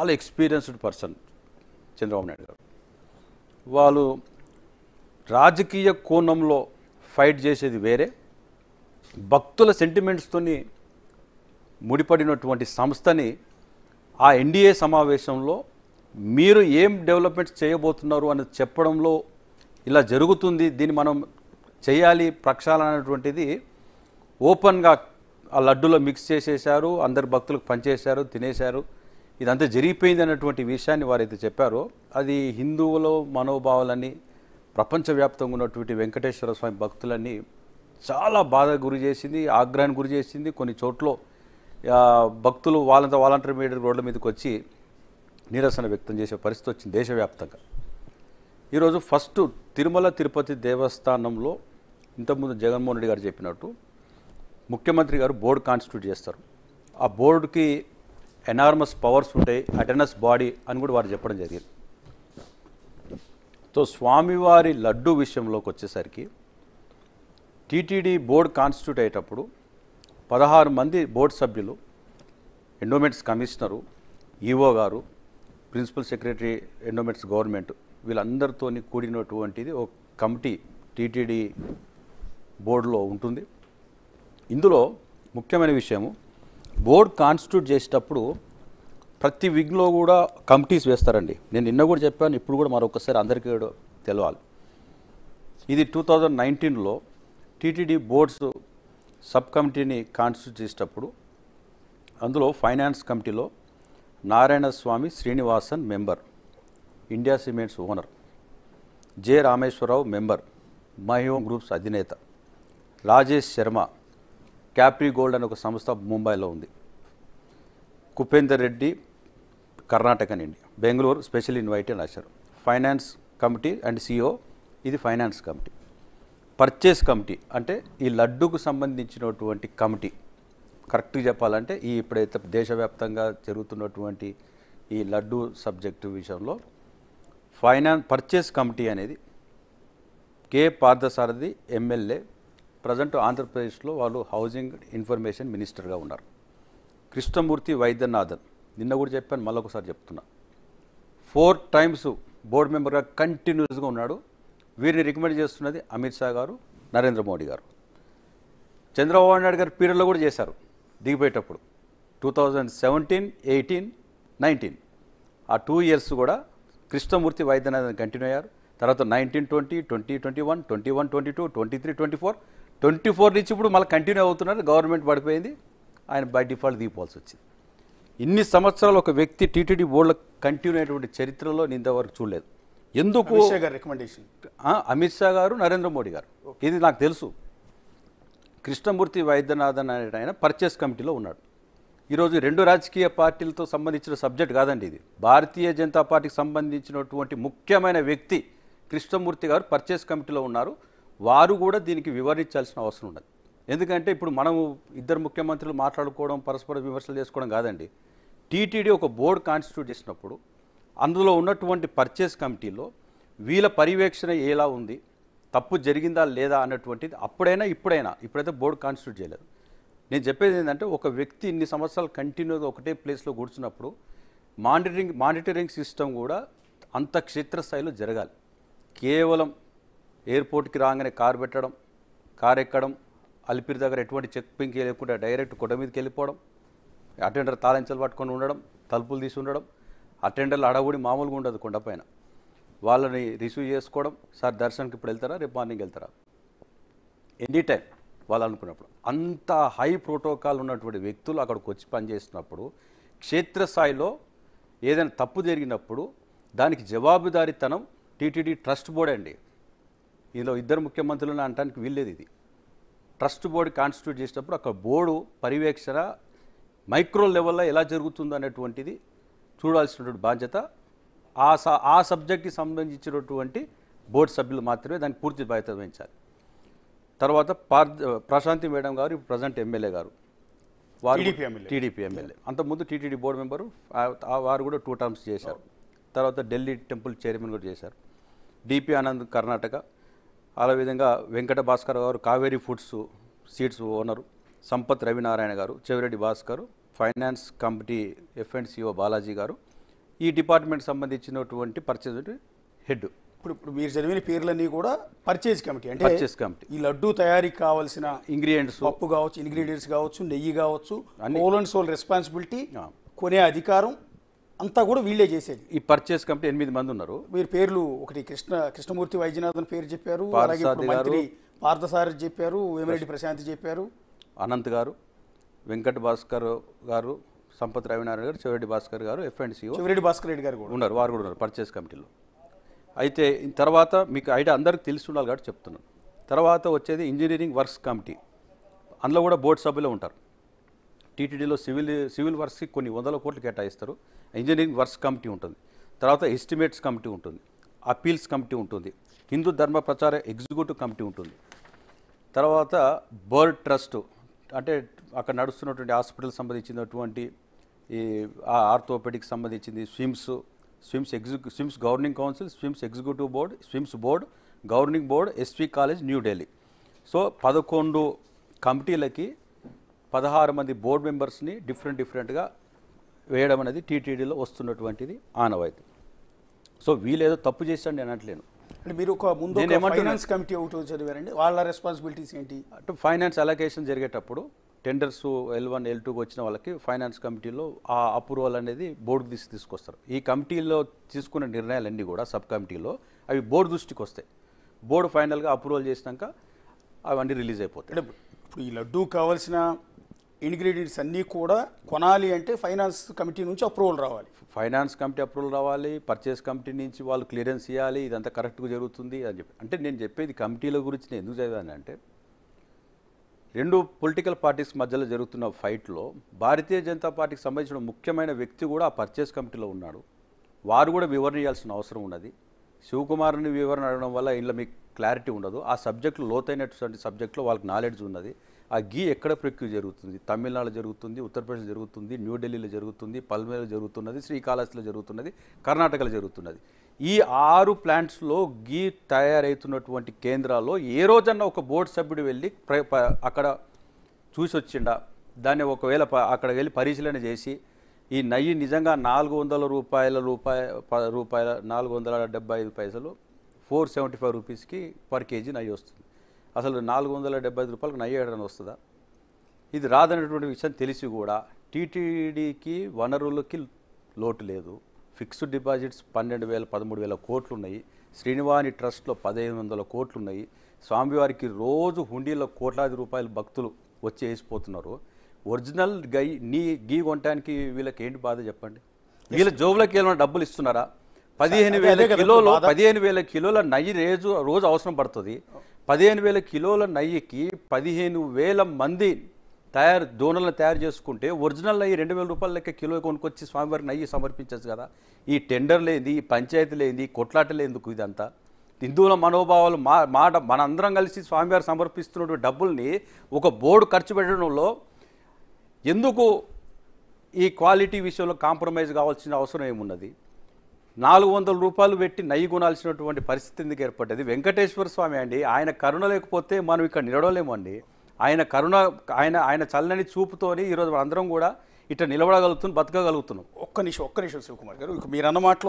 చాలా experienced person Chandrababu Naidu గారు. వాళ్ళు రాజకీయ కోణంలో ఫైట్ చేసేది వేరే, భక్తుల సెంటిమెంట్స్తోని ముడిపడినటువంటి సంస్థని ఆ ఎన్డీఏ సమావేశంలో మీరు ఏం డెవలప్మెంట్స్ చేయబోతున్నారు అని చెప్పడంలో ఇలా జరుగుతుంది, దీన్ని మనం చేయాలి ప్రక్షాళన అనేటువంటిది ఓపెన్గా ఆ లడ్డూలో మిక్స్ చేసేశారు, అందరు భక్తులకు పనిచేశారు, తినేశారు, ఇదంతా జరిగిపోయింది అన్నటువంటి విషయాన్ని వారైతే చెప్పారో అది హిందువుల మనోభావాలని, ప్రపంచవ్యాప్తంగా ఉన్నటువంటి వెంకటేశ్వర స్వామి భక్తులని చాలా బాధ గురి చేసింది, ఆగ్రహానికి గురి చేసింది. కొన్ని చోట్ల భక్తులు వాలంటీర్ మీడియా రోడ్ల మీదకి వచ్చి నిరసన వ్యక్తం చేసే పరిస్థితి వచ్చింది దేశవ్యాప్తంగా. ఈరోజు ఫస్ట్ తిరుమల తిరుపతి దేవస్థానంలో ఇంతకుముందు జగన్మోహన్ రెడ్డి గారు చెప్పినట్టు ముఖ్యమంత్రి గారు బోర్డు కాన్స్టిట్యూట్ చేస్తారు. ఆ బోర్డుకి ఎనార్మస్ పవర్స్ ఉంటాయి, అటెండెన్స్ బాడీ అని కూడా వారు చెప్పడం జరిగింది. సో స్వామివారి లడ్డు విషయంలోకి వచ్చేసరికి టీటీడీ బోర్డు కాన్స్టిట్యూట్ అయ్యేటప్పుడు 16 మంది బోర్డు సభ్యులు, ఎండోమెంట్స్ కమిషనరు, ఈఓ గారు, ప్రిన్సిపల్ సెక్రటరీ ఎండోమెంట్స్ గవర్నమెంట్, వీళ్ళందరితో కూడినటువంటిది ఒక కమిటీ టీటీడీ బోర్డులో ఉంటుంది. ఇందులో ముఖ్యమైన విషయము, బోర్డు కాన్స్టిట్యూట్ చేసేటప్పుడు ప్రతి విగ్లో కూడా కమిటీస్ వేస్తారండి. నేను నిన్న కూడా చెప్పాను, ఇప్పుడు కూడా మరొకసారి అందరికీ కూడా తెలవాలి. ఇది 2019లో టీటీడీ బోర్డ్స్ సబ్ కమిటీని కాన్స్టిట్యూట్ చేసేటప్పుడు అందులో ఫైనాన్స్ కమిటీలో Narayana Swamy Srinivasan member, India Cements owner, J Rameshwararao member, my home groups అధినేత, రాజేష్ శర్మ, క్యాప్రీ గోల్డ్ అనే ఒక సంస్థ ముంబైలో ఉంది, కుపేందర్ రెడ్డి కర్ణాటక నుండి, బెంగళూరు స్పెషల్ ఇన్వైట్ అని రాశారు. ఫైనాన్స్ కమిటీ అండ్ సిఓ, ఇది ఫైనాన్స్ కమిటీ. పర్చేస్ కమిటీ అంటే ఈ లడ్డుకు సంబంధించినటువంటి కమిటీ, కరెక్ట్గా చెప్పాలంటే ఈ ఇప్పుడైతే దేశవ్యాప్తంగా జరుగుతున్నటువంటి ఈ లడ్డు సబ్జెక్టు విషయంలో పర్చేస్ కమిటీ అనేది కె పార్థసారథి ఎమ్మెల్యే, ప్రజెంట్ ఆంధ్రప్రదేశ్లో వాళ్ళు హౌసింగ్ ఇన్ఫర్మేషన్ మినిస్టర్గా ఉన్నారు. కృష్ణమూర్తి వైద్యనాథన్, నిన్న కూడా చెప్పాను, మళ్ళొకసారి చెప్తున్నా, 4 times బోర్డు మెంబర్గా కంటిన్యూస్గా ఉన్నాడు. వీరిని రికమెండ్ చేస్తున్నది అమిత్ షా గారు, నరేంద్ర మోడీ గారు. చంద్రబాబు నాయుడు గారు పీరియడ్లో కూడా చేశారు దిగిపోయేటప్పుడు 2017, 18, 19 ఆ 2 years కూడా కృష్ణమూర్తి వైద్యనాథన్ కంటిన్యూ అయ్యారు. తర్వాత 19, 20, 20, 21, 21, 22, 23, 24 నుంచి ఇప్పుడు మళ్ళీ కంటిన్యూ అవుతున్నారు. గవర్నమెంట్ పడిపోయింది, ఆయన బై డిఫాల్ట్ దిగిపోవాల్సి వచ్చింది. ఇన్ని సంవత్సరాలు ఒక వ్యక్తి టీటీడీ బోర్డులో కంటిన్యూ అయినటువంటి చరిత్రలో నేను ఇంతవరకు చూడలేదు. ఎందుకు? రికమెండేషన్ అమిత్ షా గారు, నరేంద్ర మోడీ గారు, ఇది నాకు తెలుసు. కృష్ణమూర్తి వైద్యనాథన్ అనే ఆయన పర్చేస్ కమిటీలో ఉన్నాడు. ఈరోజు 2 రాజకీయ పార్టీలతో సంబంధించిన సబ్జెక్ట్ కాదండి ఇది. భారతీయ జనతా పార్టీకి సంబంధించినటువంటి ముఖ్యమైన వ్యక్తి కృష్ణమూర్తి గారు పర్చేస్ కమిటీలో ఉన్నారు. వారు కూడా దీనికి వివరించాల్సిన అవసరం ఉన్నది. ఎందుకంటే ఇప్పుడు మనము ఇద్దరు ముఖ్యమంత్రులు మాట్లాడుకోవడం, పరస్పర విమర్శలు చేసుకోవడం కాదండి. టీటీడీ ఒక బోర్డు కాన్స్టిట్యూట్ చేసినప్పుడు అందులో ఉన్నటువంటి పర్చేస్ కమిటీలో వీళ్ళ పర్యవేక్షణ ఎలా ఉంది, తప్పు జరిగిందా లేదా అన్నటువంటిది అప్పుడైనా ఇప్పుడైతే బోర్డు కాన్స్టిట్యూట్ చేయలేదు. నేను చెప్పేది ఏంటంటే ఒక వ్యక్తి ఇన్ని సంవత్సరాలు కంటిన్యూగా ఒకటే ప్లేస్లో కూర్చున్నప్పుడు మానిటరింగ్ సిస్టమ్ కూడా అంత క్షేత్రస్థాయిలో జరగాలి. కేవలం ఎయిర్పోర్ట్కి రాగానే కారు పెట్టడం, కారు ఎక్కడం, అలిపిరి దగ్గర ఎటువంటి చెక్ లేకుండా డైరెక్ట్ కొండ మీదకి వెళ్ళిపోవడం, అటెండర్ తాళంచెలు పట్టుకొని ఉండడం, తలుపులు తీసి ఉండడం, అటెండర్లు అడవుడి మామూలుగా ఉండదు, కొండపైన వాళ్ళని రిసీవ్ చేసుకోవడం, సార్ దర్శనానికి ఇప్పుడు వెళ్తారా, రేపు మార్నింగ్ వెళ్తారా, ఎనీ టైం వాళ్ళు అనుకున్నప్పుడు. అంత హై ప్రోటోకాల్ ఉన్నటువంటి వ్యక్తులు అక్కడికి వచ్చి పనిచేస్తున్నప్పుడు క్షేత్రస్థాయిలో ఏదైనా తప్పు జరిగినప్పుడు దానికి జవాబుదారీతనం టీటీడీ ట్రస్ట్ బోర్డు అండి. ఇందులో ఇద్దరు ముఖ్యమంత్రులను అనడానికి వీల్లేదు. ఇది ట్రస్ట్ బోర్డు కాన్స్టిట్యూట్ చేసినప్పుడు అక్కడ బోర్డు పర్యవేక్షణ మైక్రో లెవెల్లో ఎలా జరుగుతుందో అనేటువంటిది చూడాల్సినటువంటి బాధ్యత ఆ సబ్జెక్ట్కి సంబంధించినటువంటి బోర్డు సభ్యులు మాత్రమే దానికి పూర్తి బాధ్యత వహించాలి. తర్వాత ప్రశాంతి మేడం గారు ఇప్పుడు ప్రజెంట్ ఎమ్మెల్యే గారు, వారు టీడీపీ ఎమ్మెల్యే, అంతకుముందు టీటీడీ బోర్డు మెంబరు, వారు కూడా 2 terms చేశారు. తర్వాత ఢిల్లీ టెంపుల్ చైర్మన్ కూడా చేశారు. డిపి ఆనంద్ కర్ణాటక, అదేవిధంగా వెంకట భాస్కర్ గారు Kaveri foods seeds owner, Sampath Ravinarayana గారు, Chevireddy Bhaskar, finance committee F and CO Balaji గారు, ఈ డిపార్ట్మెంట్ సంబంధించినటువంటి పర్చేజ్ హెడ్. ఇప్పుడు మీరు చదివిన పేర్లన్నీ కూడా పర్చేజ్ కమిటీ, అంటే పర్చేజ్ కమిటీ. ఈ లడ్డు తయారీకి కావాల్సిన ఇంగ్రీడియంట్స్, పప్పు కావచ్చు, ఇంగ్రీడియంట్స్ కావచ్చు, నెయ్యి కావచ్చు, హోల్ అండ్ సోల్ రెస్పాన్సిబిలిటీ, కొనే అధికారం అంతా కూడా వీళ్ళే చేసేది. ఈ పర్చేజ్ కమిటీ 8 మంది ఉన్నారు. మీరు పేర్లు ఒకటి కృష్ణమూర్తి వైద్యనాథన్ పేరు చెప్పారు, అలాగే మంత్రి పార్థసారథి చెప్పారు, వేమిరెడ్డి ప్రశాంత్ చెప్పారు, అనంత్ గారు, వెంకట భాస్కర్ గారు, సంపత్ రవినారాయణ గారు, చెవిరెడ్డి భాస్కర్ గారు, FNCO చెవిరెడ్డి భాస్కర్ రెడ్డి గారు కూడా ఉన్నారు. వారు కూడా ఉన్నారు పర్చేజ్ కమిటీలో. అయితే తర్వాత మీకు ఐడియా అందరికి తెలిసి ఉండాలి కాబట్టి చెప్తున్నాను. తర్వాత వచ్చేది ఇంజనీరింగ్ వర్క్స్ కమిటీ. అందులో కూడా బోర్డు సభ్యులు ఉంటారు. టీటీడీలో సివిల్ వర్క్స్కి కొన్ని 100 కోట్లు కేటాయిస్తారు. ఇంజనీరింగ్ వర్క్స్ కమిటీ ఉంటుంది. తర్వాత ఎస్టిమేట్స్ కమిటీ ఉంటుంది, అపీల్స్ కమిటీ ఉంటుంది, హిందూ ధర్మ ప్రచార ఎగ్జిక్యూటివ్ కమిటీ ఉంటుంది. తర్వాత బర్డ్ ట్రస్ట్, అంటే అక్కడ నడుస్తున్నటువంటి హాస్పిటల్ సంబంధించినటువంటి ఈ ఆర్థోపెడిక్ సంబంధించింది, SVIMS governing council, SVIMS executive board, SVIMS board, governing board, SV college New Delhi. So 11 కమిటీలకి 16 మంది బోర్డు మెంబర్స్ని డిఫరెంట్గా వేయడం అనేది టీటీడీలో వస్తున్నటువంటిది ఆనవాయితీ. సో వీళ్ళేదో తప్పు చేశాను నేను అనట్లేను. అంటే మీరు ఒక ముందు ఫైనాన్స్ కమిటీ ఒకటి చదివారండి, వాళ్ళ రెస్పాన్సిబిలిటీస్ ఏంటి? అంటే ఫైనాన్స్ అలొకేషన్ జరిగేటప్పుడు టెండర్స్ L1 L2 వచ్చిన వాళ్ళకి ఫైనాన్స్ కమిటీలో ఆ అప్రూవల్ అనేది బోర్డు తీసుకొస్తారు. ఈ కమిటీలో తీసుకున్న నిర్ణయాలన్నీ కూడా సబ్ కమిటీలో అవి బోర్డు దృష్టికి వస్తాయి. బోర్డు ఫైనల్గా అప్రూవల్ చేసినాక అవన్నీ రిలీజ్ అయిపోతాయి. అంటే ఇప్పుడు ఈ లడ్డూ కావాల్సిన ఇంగ్రీడియంట్స్ అన్నీ కూడా కొనాలి అంటే ఫైనాన్స్ కమిటీ నుంచి అప్రూవల్ రావాలి. ఫైనాన్స్ కమిటీ అప్రూవల్ రావాలి, పర్చేస్ కమిటీ నుంచి వాళ్ళు క్లియరెన్స్ ఇవ్వాలి, ఇదంతా కరెక్ట్గా జరుగుతుంది అని చెప్పి. అంటే నేను చెప్పేది కమిటీల గురించి నేను ఎందుకు చదివానంటే, 2 పొలిటికల్ పార్టీస్ మధ్యలో జరుగుతున్న ఫైట్లో భారతీయ జనతా పార్టీకి సంబంధించిన ముఖ్యమైన వ్యక్తి కూడా ఆ పర్చేస్ కమిటీలో ఉన్నాడు. వారు కూడా వివరణ ఇవ్వాల్సిన అవసరం ఉన్నది. శివకుమార్ని వివరణ అడగడం వల్ల ఇందులో మీకు క్లారిటీ ఉండదు. ఆ సబ్జెక్టులో లోతైనటువంటి సబ్జెక్టులో వాళ్ళకి నాలెడ్జ్ ఉన్నది. ఆ గీ ఎక్కడ ప్రక్రియ జరుగుతుంది, తమిళనాడు జరుగుతుంది, ఉత్తరప్రదేశ్ జరుగుతుంది, న్యూఢిల్లీలో జరుగుతుంది, పల్మేలో జరుగుతున్నది, శ్రీకాళహస్తిలో జరుగుతున్నది, కర్ణాటకలో జరుగుతున్నది. ఈ 6 ప్లాంట్స్లో గీ తయారవుతున్నటువంటి కేంద్రాల్లో ఏ రోజన్నా ఒక బోర్డు సభ్యుడు వెళ్ళి అక్కడ చూసి వచ్చిండా, దాన్ని ఒకవేళ అక్కడ వెళ్ళి పరిశీలన చేసి ఈ నెయ్యి నిజంగా 400 రూపాయల 475 పైసలు 475 రూపీస్కి పర్ కేజీ నెయ్యి వస్తుంది. అసలు 475 రూపాయలకు నెయ్యి ఏడని వస్తుందా? ఇది రాదనేటువంటి విషయం తెలిసి కూడా టీటీడీకి వనరులకి లోటు లేదు. ఫిక్స్డ్ డిపాజిట్స్ 12,000-13,000 కోట్లు ఉన్నాయి. శ్రీనివాణి ట్రస్ట్లో 1,500 కోట్లు ఉన్నాయి. స్వామివారికి రోజు హుండీలో కోట్లాది రూపాయలు భక్తులు వచ్చి వేసిపోతున్నారు. ఒరిజినల్ గీ కొనడానికి వీళ్ళకి ఏంటి బాధ చెప్పండి? వీళ్ళ జోబులకి ఏమైనా డబ్బులు ఇస్తున్నారా? 15,000 కిలోల నెయ్యి రోజు అవసరం పడుతుంది. 15,000 కిలోల నెయ్యికి 15,000 మంది దోనలను తయారు చేసుకుంటే ఒరిజినల్ నెయ్యి 2,000 రూపాయల లెక్క కిలో కొనుక్కొచ్చి స్వామివారికి నెయ్యి సమర్పించచ్చు కదా. ఈ టెండర్ లేని, పంచాయతీ లేని, కొట్లాటలు ఎందుకు? ఇదంతా హిందువుల మనోభావాలు మనందరం కలిసి స్వామివారికి సమర్పిస్తున్నటువంటి డబ్బుల్ని ఒక బోర్డు ఖర్చు పెట్టడంలో ఎందుకు ఈ క్వాలిటీ విషయంలో కాంప్రమైజ్ కావాల్సిన అవసరం ఏమున్నది? 400 రూపాయలు పెట్టి నెయ్యి కొనాల్సినటువంటి పరిస్థితి ఎందుకు ఏర్పడ్డది? వెంకటేశ్వర స్వామి అండి, ఆయన కరుణ లేకపోతే మనం ఇక్కడ నిలవలేము అండి. ఆయన కరుణ, ఆయన చల్లని చూపుతోని ఈరోజు అందరం కూడా ఇట్లా నిలబడగలుగుతున్నాం, బతకగలుగుతున్నాం. ఒక్క నిమిషం శివకుమార్ గారు, మీరు అన్న మాటలో